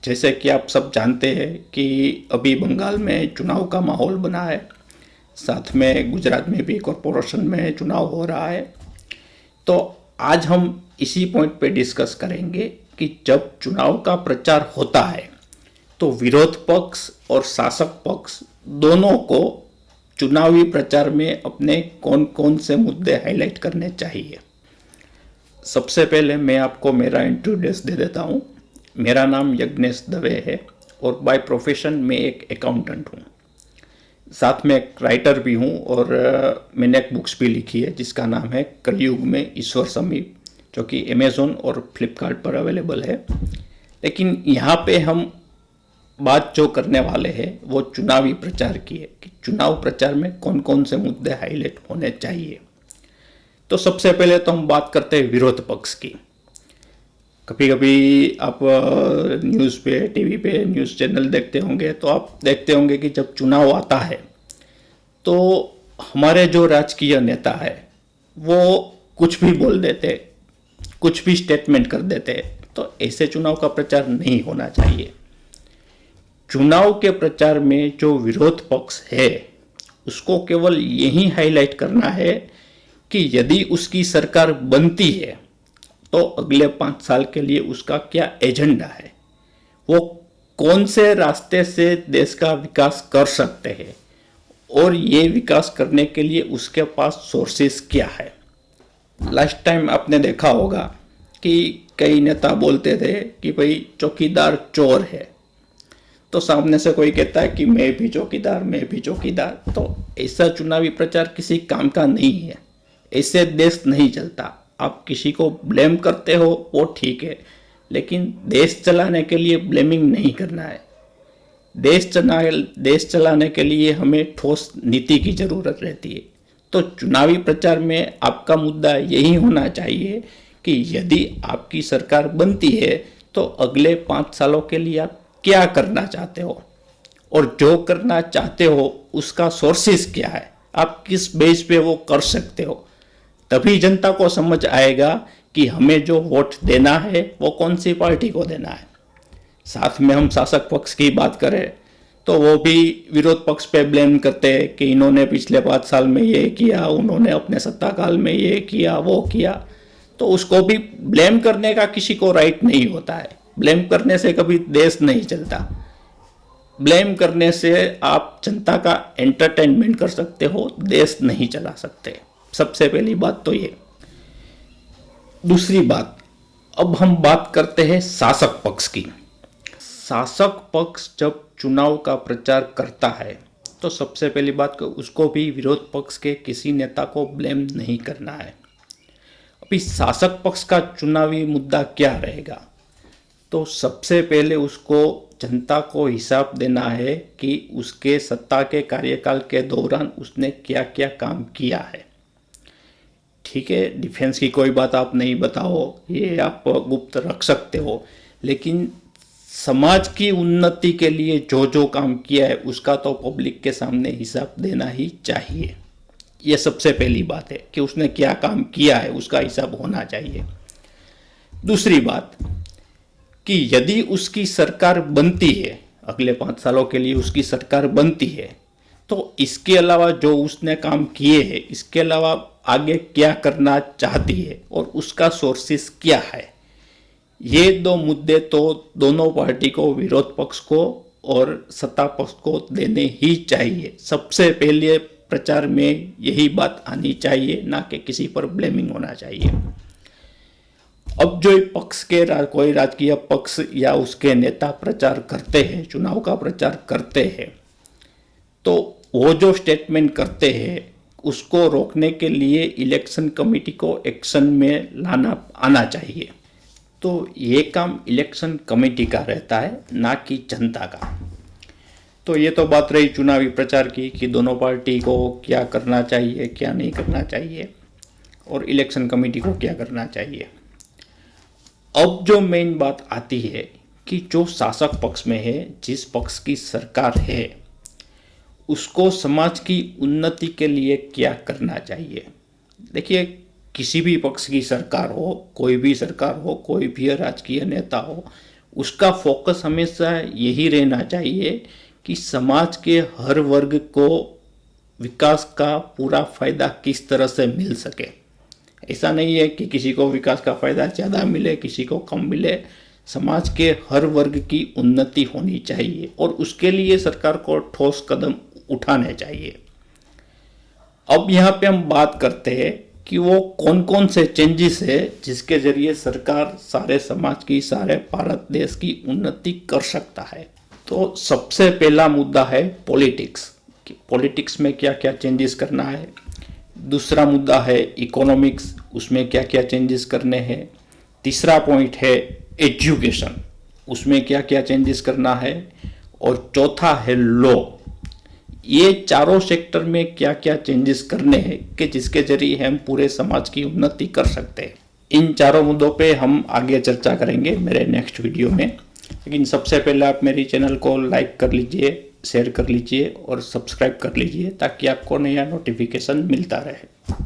जैसे कि आप सब जानते हैं कि अभी बंगाल में चुनाव का माहौल बना है। साथ में गुजरात में भी कॉरपोरेशन में चुनाव हो रहा है। तो आज हम इसी पॉइंट पे डिस्कस करेंगे कि जब चुनाव का प्रचार होता है तो विरोध पक्ष और शासक पक्ष दोनों को चुनावी प्रचार में अपने कौन कौन से मुद्दे हाईलाइट करने चाहिए। सबसे पहले मैं आपको मेरा इंट्रोड्यूस दे देता हूँ। मेरा नाम यज्ञेश दवे है और बाय प्रोफेशन मैं एक अकाउंटेंट हूँ। साथ में एक राइटर भी हूँ और मैंने एक बुक्स भी लिखी है जिसका नाम है कलयुग में ईश्वर समीप, जो कि अमेज़ॉन और फ्लिपकार्ट पर अवेलेबल है। लेकिन यहाँ पे हम बात जो करने वाले हैं वो चुनावी प्रचार की है कि चुनाव प्रचार में कौन कौन से मुद्दे हाईलाइट होने चाहिए। तो सबसे पहले तो हम बात करते हैं विरोध पक्ष की। कभी कभी आप न्यूज़ पे, टीवी पे न्यूज़ चैनल देखते होंगे तो आप देखते होंगे कि जब चुनाव आता है तो हमारे जो राजकीय नेता है वो कुछ भी बोल देते, कुछ भी स्टेटमेंट कर देते। तो ऐसे चुनाव का प्रचार नहीं होना चाहिए। चुनाव के प्रचार में जो विरोध पक्ष है उसको केवल यही हाईलाइट करना है कि यदि उसकी सरकार बनती है तो अगले 5 साल के लिए उसका क्या एजेंडा है, वो कौन से रास्ते से देश का विकास कर सकते हैं और ये विकास करने के लिए उसके पास सोर्सेस क्या है। लास्ट टाइम आपने देखा होगा कि कई नेता बोलते थे कि भाई चौकीदार चोर है, तो सामने से कोई कहता है कि मैं भी चौकीदार, मैं भी चौकीदार। तो ऐसा चुनावी प्रचार किसी काम का नहीं है। ऐसे देश नहीं चलता। आप किसी को ब्लेम करते हो वो ठीक है, लेकिन देश चलाने के लिए ब्लेमिंग नहीं करना है। देश चलाने के लिए हमें ठोस नीति की ज़रूरत रहती है। तो चुनावी प्रचार में आपका मुद्दा यही होना चाहिए कि यदि आपकी सरकार बनती है तो अगले 5 सालों के लिए आप क्या करना चाहते हो और जो करना चाहते हो उसका सोर्सेस क्या है, आप किस बेस पे वो कर सकते हो। तभी जनता को समझ आएगा कि हमें जो वोट देना है वो कौन सी पार्टी को देना है। साथ में हम शासक पक्ष की बात करें तो वो भी विरोध पक्ष पे ब्लेम करते हैं कि इन्होंने पिछले 5 साल में ये किया, उन्होंने अपने सत्ता काल में ये किया, वो किया। तो उसको भी ब्लेम करने का किसी को राइट नहीं होता है। ब्लेम करने से कभी देश नहीं चलता। ब्लेम करने से आप जनता का एंटरटेनमेंट कर सकते हो, देश नहीं चला सकते। सबसे पहली बात तो ये। दूसरी बात, अब हम बात करते हैं शासक पक्ष की। शासक पक्ष जब चुनाव का प्रचार करता है तो सबसे पहली बात कि उसको भी विरोध पक्ष के किसी नेता को ब्लेम नहीं करना है। अभी शासक पक्ष का चुनावी मुद्दा क्या रहेगा, तो सबसे पहले उसको जनता को हिसाब देना है कि उसके सत्ता के कार्यकाल के दौरान उसने क्या क्या काम किया है। ठीक है, डिफेंस की कोई बात आप नहीं बताओ, ये आप गुप्त रख सकते हो, लेकिन समाज की उन्नति के लिए जो जो काम किया है उसका तो पब्लिक के सामने हिसाब देना ही चाहिए। ये सबसे पहली बात है कि उसने क्या काम किया है, उसका हिसाब होना चाहिए। दूसरी बात कि यदि उसकी सरकार बनती है, अगले 5 सालों के लिए उसकी सरकार बनती है, तो इसके अलावा जो उसने काम किए हैं, इसके अलावा आगे क्या करना चाहती है और उसका सोर्सेस क्या है। ये 2 मुद्दे तो दोनों पार्टी को, विरोध पक्ष को और सत्ता पक्ष को देने ही चाहिए। सबसे पहले प्रचार में यही बात आनी चाहिए, ना कि किसी पर ब्लेमिंग होना चाहिए। अब जो पक्ष के कोई राजकीय पक्ष या उसके नेता प्रचार करते हैं, चुनाव का प्रचार करते हैं, तो वो जो स्टेटमेंट करते हैं उसको रोकने के लिए इलेक्शन कमेटी को एक्शन में आना चाहिए। तो ये काम इलेक्शन कमेटी का रहता है, ना कि जनता का। तो ये तो बात रही चुनावी प्रचार की कि दोनों पार्टी को क्या करना चाहिए, क्या नहीं करना चाहिए और इलेक्शन कमेटी को क्या करना चाहिए। अब जो मेन बात आती है कि जो शासक पक्ष में है, जिस पक्ष की सरकार है, उसको समाज की उन्नति के लिए क्या करना चाहिए। देखिए, किसी भी पक्ष की सरकार हो, कोई भी सरकार हो, कोई भी राजकीय नेता हो, उसका फोकस हमेशा यही रहना चाहिए कि समाज के हर वर्ग को विकास का पूरा फायदा किस तरह से मिल सके। ऐसा नहीं है कि किसी को विकास का फायदा ज़्यादा मिले, किसी को कम मिले। समाज के हर वर्ग की उन्नति होनी चाहिए और उसके लिए सरकार को ठोस कदम उठाने चाहिए। अब यहाँ पे हम बात करते हैं कि वो कौन कौन से चेंजेस है जिसके जरिए सरकार सारे समाज की, सारे भारत देश की उन्नति कर सकता है। तो सबसे पहला मुद्दा है पॉलिटिक्स, कि पॉलिटिक्स में क्या क्या चेंजेस करना है। दूसरा मुद्दा है इकोनॉमिक्स, उसमें क्या क्या चेंजेस करने हैं। तीसरा पॉइंट है एजुकेशन, उसमें क्या क्या चेंजेस करना है। और चौथा है लॉ। ये चारों सेक्टर में क्या क्या चेंजेस करने हैं कि जिसके जरिए हम पूरे समाज की उन्नति कर सकते हैं। इन चारों मुद्दों पे हम आगे चर्चा करेंगे मेरे नेक्स्ट वीडियो में। लेकिन सबसे पहले आप मेरी चैनल को लाइक कर लीजिए, शेयर कर लीजिए और सब्सक्राइब कर लीजिए ताकि आपको नया नोटिफिकेशन मिलता रहे।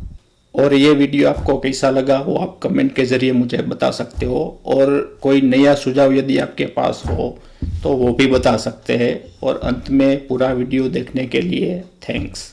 और ये वीडियो आपको कैसा लगा वो आप कमेंट के ज़रिए मुझे बता सकते हो, और कोई नया सुझाव यदि आपके पास हो तो वो भी बता सकते हैं। और अंत में पूरा वीडियो देखने के लिए थैंक्स।